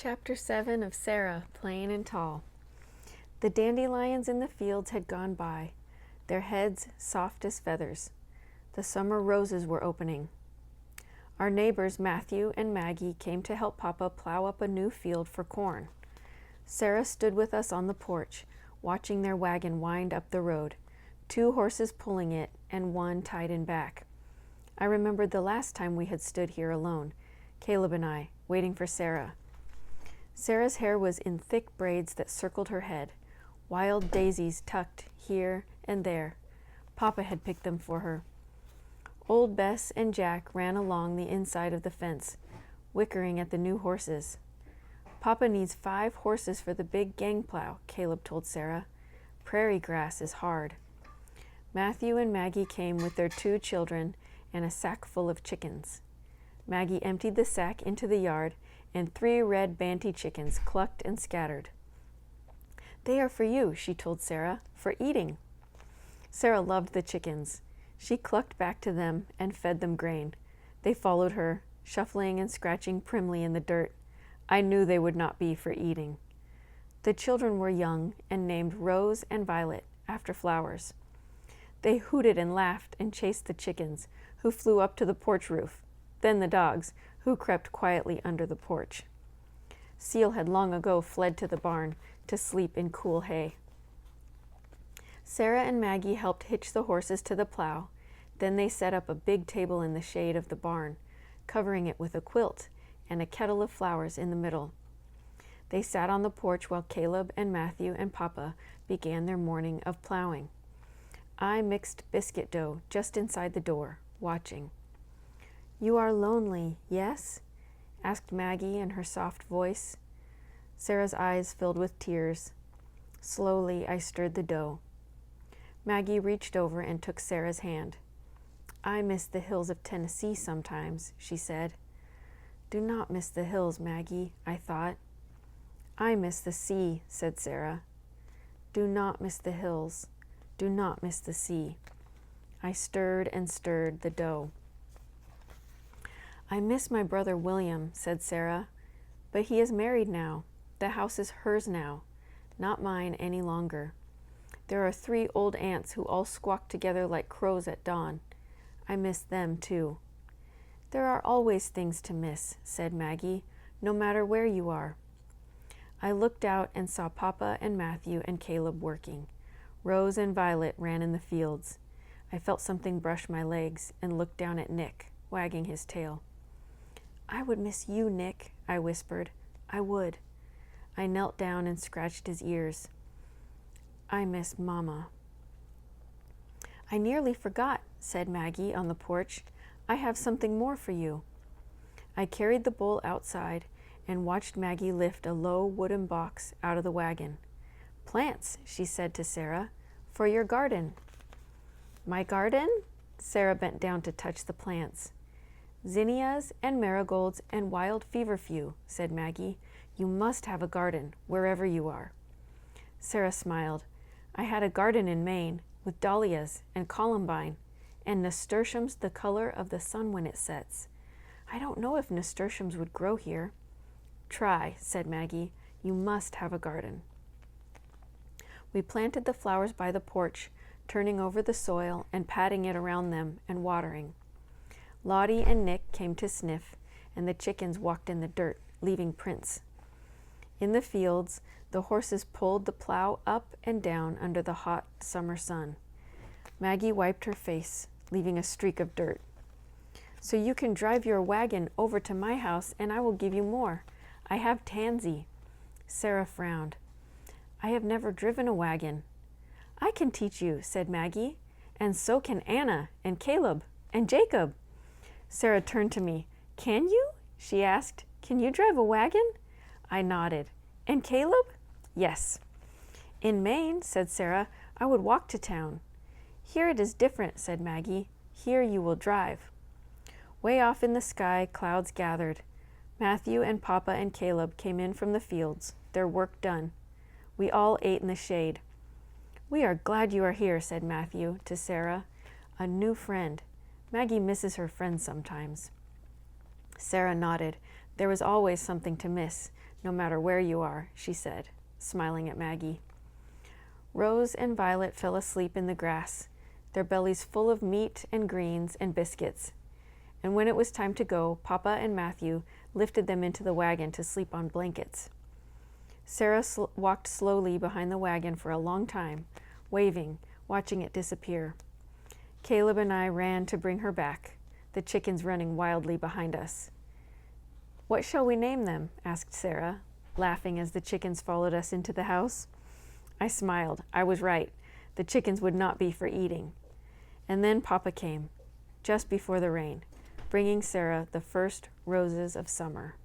Chapter 7 of Sarah, Plain and Tall. The dandelions in the fields had gone by, their heads soft as feathers. The summer roses were opening. Our neighbors Matthew and Maggie came to help Papa plow up a new field for corn. Sarah stood with us on the porch, watching their wagon wind up the road, 2 horses pulling it and 1 tied in back. I remembered the last time we had stood here alone, Caleb and I, waiting for Sarah. Sarah's hair was in thick braids that circled her head, wild daisies tucked here and there. Papa had picked them for her. Old Bess and Jack ran along the inside of the fence, whickering at the new horses. Papa needs 5 horses for the big gang plow, Caleb told Sarah. Prairie grass is hard. Matthew and Maggie came with their 2 children and a sack full of chickens. Maggie emptied the sack into the yard, and 3 red banty chickens clucked and scattered. They are for you, she told Sarah, for eating. Sarah loved the chickens. She clucked back to them and fed them grain. They followed her, shuffling and scratching primly in the dirt. I knew they would not be for eating. The children were young and named Rose and Violet, after flowers. They hooted and laughed and chased the chickens, who flew up to the porch roof, then the dogs, who crept quietly under the porch. Seal had long ago fled to the barn to sleep in cool hay. Sarah and Maggie helped hitch the horses to the plow. Then they set up a big table in the shade of the barn, covering it with a quilt and a kettle of flowers in the middle. They sat on the porch while Caleb and Matthew and Papa began their morning of plowing. I mixed biscuit dough just inside the door, watching. "You are lonely, yes?" asked Maggie in her soft voice. Sarah's eyes filled with tears. Slowly, I stirred the dough. Maggie reached over and took Sarah's hand. "I miss the hills of Tennessee sometimes," she said. "Do not miss the hills, Maggie," I thought. "I miss the sea," said Sarah. "Do not miss the hills. Do not miss the sea." I stirred and stirred the dough. "I miss my brother William," said Sarah, "but he is married now. The house is hers now, not mine any longer. There are 3 old aunts who all squawk together like crows at dawn. I miss them too." "There are always things to miss," said Maggie, "no matter where you are." I looked out and saw Papa and Matthew and Caleb working. Rose and Violet ran in the fields. I felt something brush my legs and looked down at Nick, wagging his tail. "I would miss you, Nick," I whispered. "I would." I knelt down and scratched his ears. "I miss Mama." "I nearly forgot," said Maggie on the porch. "I have something more for you." I carried the bowl outside and watched Maggie lift a low wooden box out of the wagon. "Plants," she said to Sarah, "for your garden." "My garden?" Sarah bent down to touch the plants. "Zinnias and marigolds and wild feverfew," said Maggie. "You must have a garden, wherever you are." Sarah smiled. "I had a garden in Maine, with dahlias and columbine, and nasturtiums the color of the sun when it sets. I don't know if nasturtiums would grow here." "Try," said Maggie. "You must have a garden." We planted the flowers by the porch, turning over the soil and patting it around them and watering. Lottie and Nick came to sniff, and the chickens walked in the dirt, leaving prints. In the fields, the horses pulled the plow up and down under the hot summer sun. Maggie wiped her face, leaving a streak of dirt. "So you can drive your wagon over to my house, and I will give you more. I have Tansy." Sarah frowned. "I have never driven a wagon." "I can teach you," said Maggie, "and so can Anna and Caleb and Jacob." Sarah turned to me. "Can you?" she asked. "Can you drive a wagon?" I nodded. "And Caleb?" "Yes." "In Maine," said Sarah, "I would walk to town." "Here it is different," said Maggie. "Here you will drive." Way off in the sky, clouds gathered. Matthew and Papa and Caleb came in from the fields, their work done. We all ate in the shade. "We are glad you are here," said Matthew to Sarah. "A new friend. Maggie misses her friends sometimes." Sarah nodded. There was always something to miss, no matter where you are, she said, smiling at Maggie. Rose and Violet fell asleep in the grass, their bellies full of meat and greens and biscuits. And when it was time to go, Papa and Matthew lifted them into the wagon to sleep on blankets. Sarah walked slowly behind the wagon for a long time, waving, watching it disappear. Caleb and I ran to bring her back, the chickens running wildly behind us. "What shall we name them?" asked Sarah, laughing as the chickens followed us into the house. I smiled. I was right. The chickens would not be for eating. And then Papa came, just before the rain, bringing Sarah the first roses of summer.